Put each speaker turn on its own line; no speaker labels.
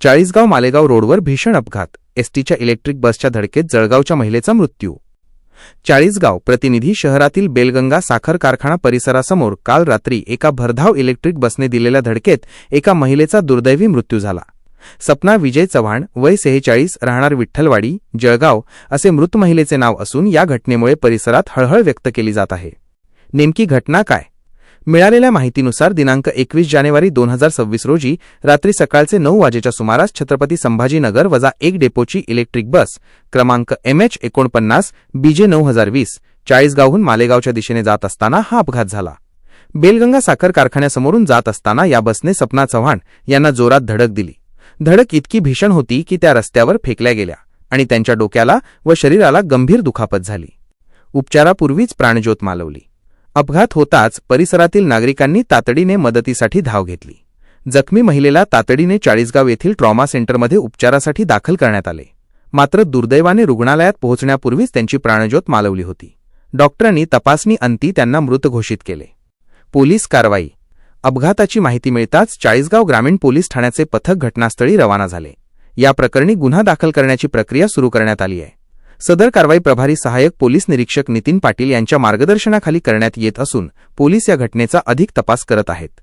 चाळीसगाव मालेगाव रोडवर भीषण अपघात, एसटीच्या इलेक्ट्रिक बसच्या धडकेत जळगावच्या महिलेचा मृत्यू। चाळीसगाव प्रतिनिधी शहरातील बेलगंगा साखर कारखाना परिसरासमोर काल रात्री एका भरधाव इलेक्ट्रिक बसने दिलेल्या धडकेत एका महिलेचा दुर्दैवी मृत्यू झाला। सपना विजय चव्हाण, वय 46, राहणार विठ्ठलवाडी, जळगाव असे मृत महिलेचे नाव असून या घटनेमुळे परिसरात हळहळ व्यक्त केली जात आहे। नेमकी घटना काय? मिळालेल्या माहितीनुसार दिनांक 21 जानेवारी 2026 रोजी रात्री सकाळचे 9 वाजेच्या सुमारास छत्रपती संभाजीनगर-1 डेपोची इलेक्ट्रिक बस क्रमांक MH49 BJ 9020 चाळीसगावहून मालेगावच्या दिशेने जात असताना हा अपघात झाला। बेलगंगा साखर कारखान्यासमोरून जात असताना या बसने सपना चव्हाण यांना जोरात धडक दिली। धडक इतकी भीषण होती की त्या रस्त्यावर फेकल्या गेल्या आणि त्यांच्या डोक्याला व शरीराला गंभीर दुखापत झाली। उपचारापूर्वीच प्राणज्योत मालवली। अपघात होताच परिसरातील नागरिकांनी तातडीने मदतीसाठी धाव घेतली। जखमी महिलेला तातडीने चाळीसगाव येथील ट्रॉमा सेंटरमध्ये उपचारासाठी दाखल करण्यात आले, मात्र दुर्दैवाने रुग्णालयात पोहोचण्यापूर्वीच त्यांची प्राणज्योत मालवली होती। डॉक्टरांनी तपासणी अंती त्यांना मृत घोषित केले। पोलीस कारवाई। अपघाताची माहिती मिळताच चाळीसगाव ग्रामीण पोलीस ठाण्याचे पथक घटनास्थळी रवाना झाले। या प्रकरणी गुन्हा दाखल करण्याची प्रक्रिया सुरू करण्यात आली आहे। सदर कारवाई प्रभारी सहाय्यक पोलीस निरीक्षक नितीन पाटील यांच्या मार्गदर्शनाखाली करण्यात येत असून पोलीस या घटनेचा अधिक तपास करत आहेत।